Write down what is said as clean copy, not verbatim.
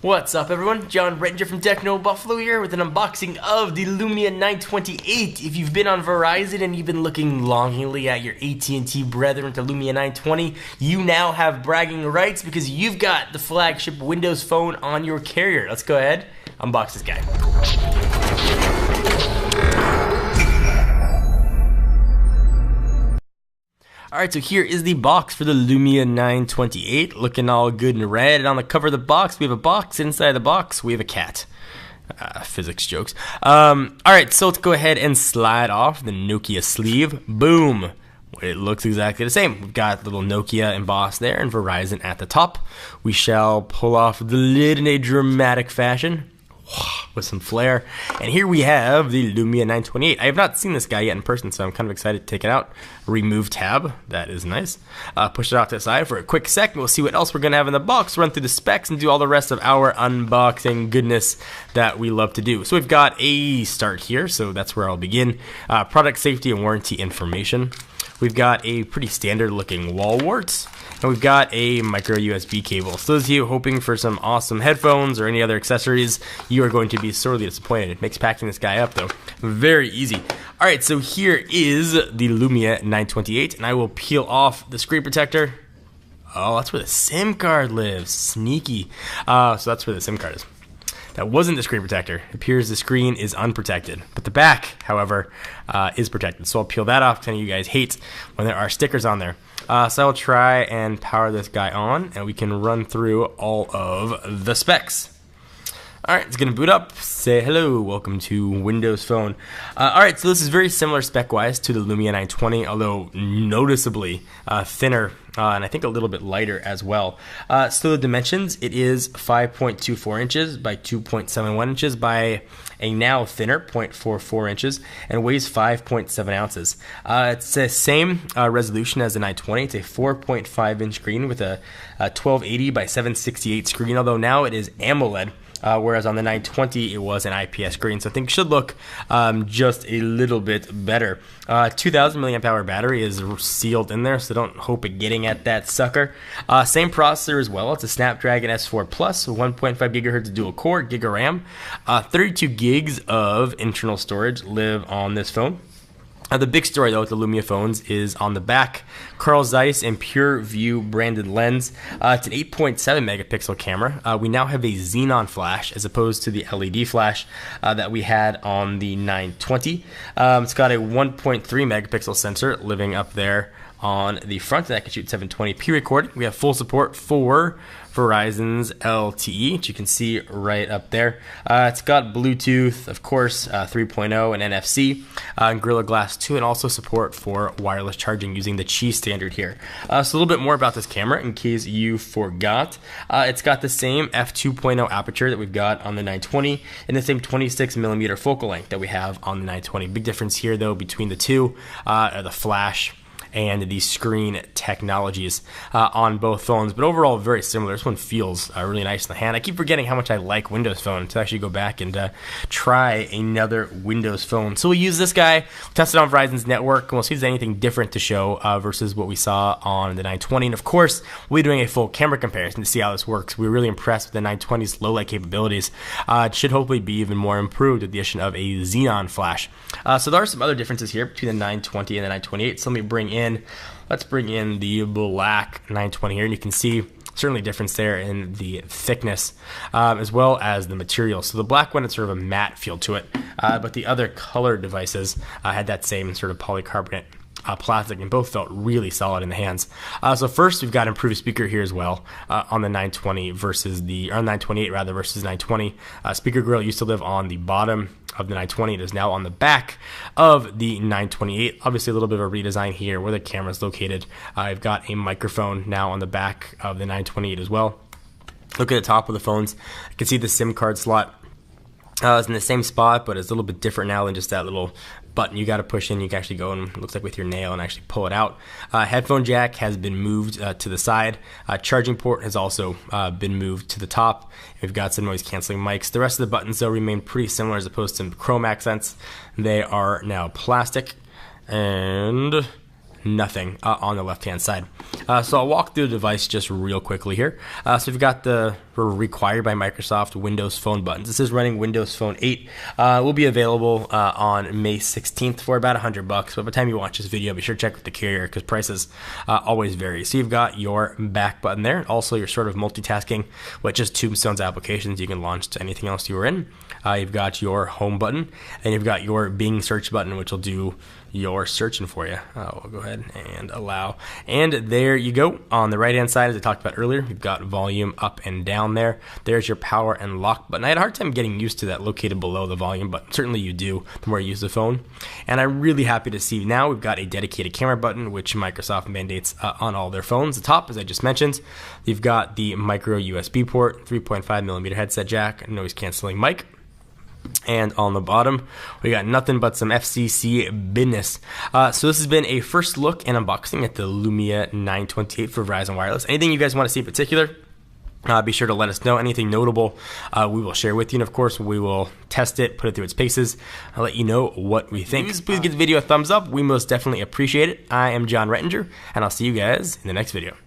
What's up, everyone? John Rettinger from Techno Buffalo here with an unboxing of the Lumia 928. If you've been on Verizon and you've been looking longingly at your AT&T brethren to Lumia 920, you now have bragging rights because you've got the flagship Windows phone on your carrier. Let's go ahead, unbox this guy. Alright, so here is the box for the Lumia 928, looking all good and red. And on the cover of the box, we have a box. Inside the box, we have a cat. Physics jokes. Alright, so let's go ahead and slide off the Nokia sleeve. Boom! It looks exactly the same. We've got little Nokia embossed there and Verizon at the top. We shall pull off the lid in a dramatic fashion with some flair. And here we have the Lumia 928. I have not seen this guy yet in person, so I'm kind of excited to take it out. Remove tab. That is nice. Push it off to the side for a quick sec. We'll see what else we're going to have in the box, run through the specs, and do all the rest of our unboxing goodness that we love to do. So we've got a start here, so that's where I'll begin. Product safety and warranty information. We've got a pretty standard looking wall wart. And we've got a micro USB cable. So those of you hoping for some awesome headphones or any other accessories, you are going to be sorely disappointed. It makes packing this guy up, though, very easy. Alright, so here is the Lumia 928, and I will peel off the screen protector. Oh, that's where the SIM card lives. Sneaky. So that's where the SIM card is. That wasn't the screen protector. It appears the screen is unprotected. But the back, however, is protected. So I'll peel that off because I know you guys hate when there are stickers on there. So I'll try and power this guy on, and we can run through all of the specs. Alright, it's going to boot up. Say hello, welcome to Windows Phone. Alright, so this is very similar spec-wise to the Lumia 920, although noticeably thinner, and I think a little bit lighter as well. So the dimensions, it is 5.24 inches by 2.71 inches by a now thinner 0.44 inches and weighs 5.7 ounces. It's the same resolution as the 920. It's a 4.5 inch screen with a 1280 by 768 screen, although now it is AMOLED. Whereas on the 920 it was an IPS screen, so things should look just a little bit better. 2000 milliamp hour battery is sealed in there, so don't hope at getting at that sucker. Same processor as well. It's a Snapdragon S4 Plus, 1.5 gigahertz dual core, Giga RAM. 32 gigs of internal storage live on this phone. The big story, though, with the Lumia phones is on the back. Carl Zeiss and Pure View branded lens. It's an 8.7 megapixel camera. We now have a xenon flash as opposed to the LED flash that we had on the 920. It's got a 1.3 megapixel sensor living up there on the front that can shoot 720p recording. We have full support for Verizon's LTE, which you can see right up there. It's got Bluetooth, of course, 3.0 and NFC, and Gorilla Glass 2, and also support for wireless charging using the Qi standard here. So a little bit more about this camera in case you forgot. It's got the same f2.0 aperture that we've got on the 920 and the same 26mm focal length that we have on the 920. Big difference here, though, between the two are the flash and the screen technologies on both phones, but overall very similar. This one feels really nice in the hand. I keep forgetting how much I like Windows Phone to actually go back and try another Windows Phone. So we'll use this guy, test it on Verizon's network, and we'll see if there's anything different to show versus what we saw on the 920. And of course, we'll be doing a full camera comparison to see how this works. We were really impressed with the 920's low light capabilities. It should hopefully be even more improved with the addition of a xenon flash. So there are some other differences here between the 920 and the 928. So let's bring in the black 920 here, and you can see certainly a difference there in the thickness as well as the material. So the black one had sort of a matte feel to it, but the other color devices had that same sort of polycarbonate plastic, and both felt really solid in the hands. So first, we've got improved speaker here as well on the 920 versus the, or 928 rather, versus 920. Speaker grill used to live on the bottom of the 920. It is now on the back of the 928. Obviously, a little bit of a redesign here where the camera is located. I've got a microphone now on the back of the 928 as well. Look at the top of the phones. You can see the SIM card slot. It's in the same spot, but it's a little bit different now than just that little button you got to push in. You can actually go and, it looks like with your nail, and actually pull it out. Headphone jack has been moved to the side. Charging port has also been moved to the top. We've got some noise canceling mics. The rest of the buttons, though, remain pretty similar as opposed to chrome accents. They are now plastic. And nothing on the left-hand side. So I'll walk through the device just real quickly here. So we've got the required by Microsoft Windows Phone buttons. This is running Windows Phone 8. Will be available on May 16th for about $100. But by the time you watch this video, be sure to check with the carrier because prices always vary. So you've got your back button there. Also, your sort of multitasking with just Tombstone's applications. You can launch to anything else you were in. You've got your home button, and you've got your Bing search button, which will do your searching for you. We'll go ahead and allow. And there you go. On the right-hand side, as I talked about earlier, you've got volume up and down there. There's your power and lock button. I had a hard time getting used to that located below the volume, but certainly you do the more you use the phone. And I'm really happy to see now we've got a dedicated camera button, which Microsoft mandates on all their phones. The top, as I just mentioned, you've got the micro USB port, 3.5mm headset jack, noise canceling mic. And on the bottom, we got nothing but some FCC business. So this has been a first look and unboxing at the Lumia 928 for Verizon Wireless. Anything you guys want to see in particular, be sure to let us know. Anything notable, we will share with you. And of course, we will test it, put it through its paces. I'll let you know what we think. Please give the video a thumbs up. We most definitely appreciate it. I am John Rettinger, and I'll see you guys in the next video.